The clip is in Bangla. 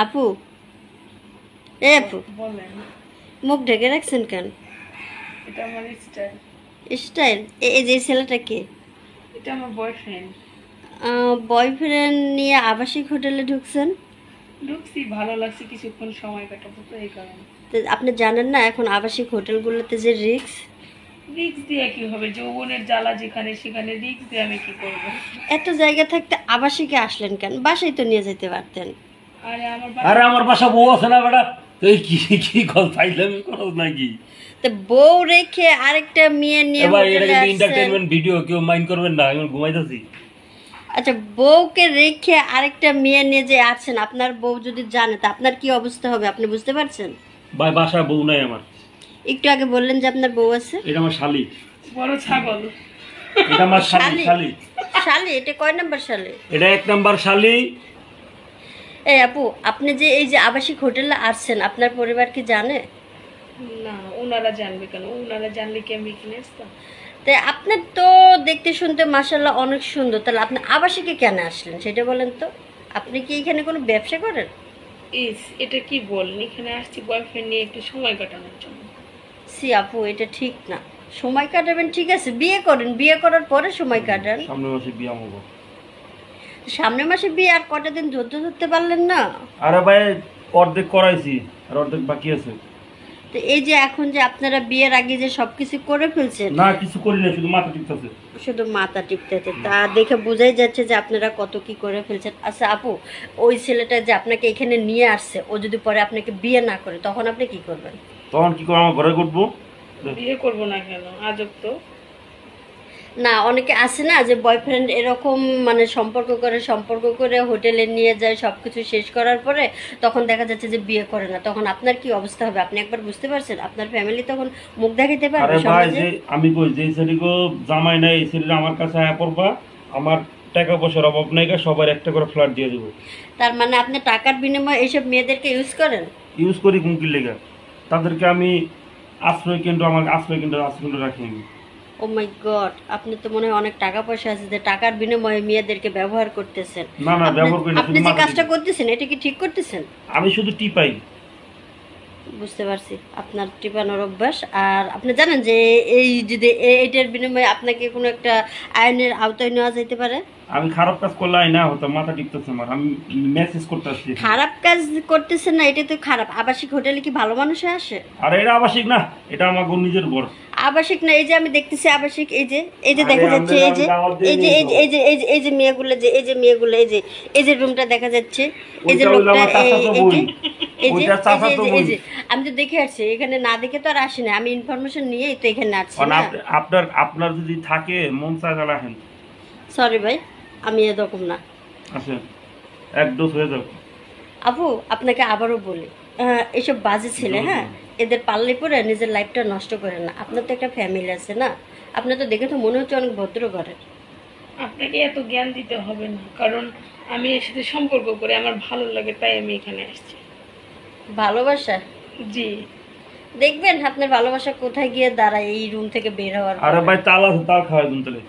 আপু, আপু, বলেন। মুখ ঢেকে রাখছেন কেন? এটা আমার স্টাইল। স্টাইল? এই যে ছেলেটা কে? এটা আমার বয়ফ্রেন্ড। বয়ফ্রেন্ড নিয়ে আবাসিক হোটেলে ঢুকছেন? ঢুকছি, ভালো লাগছে, কিছুক্ষণ সময় কাটাবো তো এই কারণে। তো আপনি জানেন না এখন আবাসিক হোটেলগুলোতে যে রিস্ক? রিক্স দিয়ে কি হবে? যৌবনের জ্বালা যেখানে সেখানে রিক্স দিয়ে আমি কি করব? এত জায়গা থাকতে আবাসিকে আসলেন কেন? বাসায় তো নিয়ে যেতে পারতেন। আরে আমার বাসা বউ আছে না বেটা, তুই কি কি কল ফাইলামি করছ নাকি? তো বউ রেখে আরেকটা মেয়ে নিয়ে এবার এটা হোটেলে কিন্তু আসছেন। এন্টারটেইনমেন্ট ভিডিও, কেউ মাইন্ড করবেন না, আমি ঘুমাইতেছি। আচ্ছা, বউকে রেখে আরেকটা মেয়ে নিয়ে যে আছেন, আপনার বউ যদি জানে তা আপনার কি অবস্থা হবে আপনি বুঝতে পারছেন? ভাই বাসা বউ নাই আমার। একটু আগে বললেন যে আপনার বউ আছে। এটা আমার শালি। বড় ছাগল। এটা আমার শালি। শালি শালি? এটা কয় নাম্বার শালি? এটা 1 নাম্বার শালি। এই আপু, আপনি যে এই যে আবাসিক হোটেলে আসছেন আপনার পরিবার কি জানে? না, ওনারা জানবে কেন? ওনারা জানলে কি আমি এখানে আসতাম? তাই আপনার তো দেখতে শুনতে মাশাআল্লাহ অনেক সুন্দর, তাহলে আপনি আবাসিকে কেন আসলেন সেটা বলেন তো। আপনি কি এখানে কোনো ব্যবসা করেন? এটা কি বলেন? এখানে আসছি বয়ফ্রেন্ড নিয়ে একটু সময় কাটানোর জন্য। সি আপু, এটা ঠিক না। সময় কাটাবেন ঠিক আছে, বিয়ে করেন, বিয়ে করার পরে সময় কাটান। সামনের মাসে বিয়ে হবো। সামনের মাসে বিয়ে, আর কটা দিন ধৈর্য ধরতে পারলেন না? আরে ভাই অর্ধেক করাইছি, আর অর্ধেক বাকি আছে। তো এই যে এখন যে আপনারা বিয়ের আগে যে সবকিছু করে ফেলছেন। না কিছু করি না, শুধু মাথা টিপতেছে। শুধু মাথা টিপতেছে, তা দেখে বোঝাই যাচ্ছে যে আপনারা কত কি করে ফেলছেন। আচ্ছা আপু, ওই ছেলেটা যে আপনাকে এখানে নিয়ে আসছে, ও যদি পরে আপনাকে বিয়ে না করে তখন আপনি কি করবেন? তখন কি করে, আমার ঘরে করবো? বিয়ে করবো না কেন? আজব তো। না, অনেকে আছে না যে বয়ফ্রেন্ড এরকম মানে সম্পর্ক করে হোটেলে নিয়ে যায়, সবকিছু শেষ করার পরে তখন দেখা যাচ্ছে যে বিয়ে করে না, তখন আপনার কি অবস্থা হবে আপনি একবার বুঝতে পারছেন? আপনার ফ্যামিলি তখন মুখ দেখাইতে পারবে আরে ভাই, সমাজে? যে আমি কই যে ছেলেকে জামাই নাই, এই ছেলেটা আমার কাছে আয়া পড়বা, আমার টাকা পয়সার অভাব নাই, সবার একটা করে ফ্ল্যাট দিয়ে দেবো। তার মানে আপনি টাকার বিনিময়ে এইসব মেয়েদেরকে ইউজ করেন? ইউজ করি কুঙ্কির লেগে, তাদেরকে আমি আশ্রয় কেন্দ্র, আমার আশ্রয় কেন্দ্র রাখি আমি। ও মাই গড, আপনি তো মনে হয় অনেক টাকা পয়সা আছে যে টাকার বিনিময়ে মেয়েদেরকে ব্যবহার করতেছেন। না না, ব্যবহার করি না, আপনি শুধু যে মাথা কাজটা টিপি। করতেছেন এটা কি ঠিক করতেছেন? আমি শুধু টিপাই। বুঝতে পারছি আপনার টিপানোর অভ্যাস। আর আপনি জানেন যে এই যদি এইটার বিনিময়ে আপনাকে কোনো একটা আইনের আওতায় নেওয়া যেতে পারে? আমি খারাপ কাজ করলে না হতো, মাথা টিপতেছে আমার, আমি মেসেজ করতে আসছি। খারাপ কাজ করতেছেন না, এটা তো খারাপ। আবাসিক হোটেলে কি ভালো মানুষ আসে? আর এটা আবাসিক না, এটা আমার নিজের ঘর। আবাসিক না, এই যে আমি দেখতেছি আবাসিক, এই যে আরে দেখা যাচ্ছে, এই যে দাওয়াত দিয়ে এই যে এই যে এই যে এই যে এই যে মেয়েগুলো, যে এই যে মেয়েগুলো, এই যে রুমটা দেখা যাচ্ছে, এই যে ওইটা হইলো লোকটা, আমার চাচাতো এই যে বোন। এই যে ওইটা চাচাতো এই বোন। যে আমি তো দেখে আসছি, এখানে না দেখে তো আর আসি না, আমি ইনফরমেশন নিয়েই তো এখানে আসছি কারণ না। আপনার যদি থাকে মন চায় তাহলে আসেন। সরি ভাই, আমি এরকম না। আসেন, এক ডোজ হয়ে যাও। আপু, আপনাকে আবারও বলি, এসব বাজে ছেলে, হ্যাঁ, এদের পাল্লে পরে নিজের লাইফটা নষ্ট করে না। আপনার তো একটা ফ্যামিলি আছে না? আপনার তো দেখে তো মনে হচ্ছে অনেক ভদ্র ঘরের। আপনাকে এত জ্ঞান দিতে হবে না, কারণ আমি এর সাথে সম্পর্ক করে আমার ভালো লাগে, তাই আমি এখানে আসছি। ভালোবাসা? জি। দেখবেন আপনার ভালোবাসা কোথায় গিয়ে দাঁড়ায় এই রুম থেকে বের হওয়ার আরে পরে। ভাই তাল আছে, তাল খাওয়াই দিন তাহলে।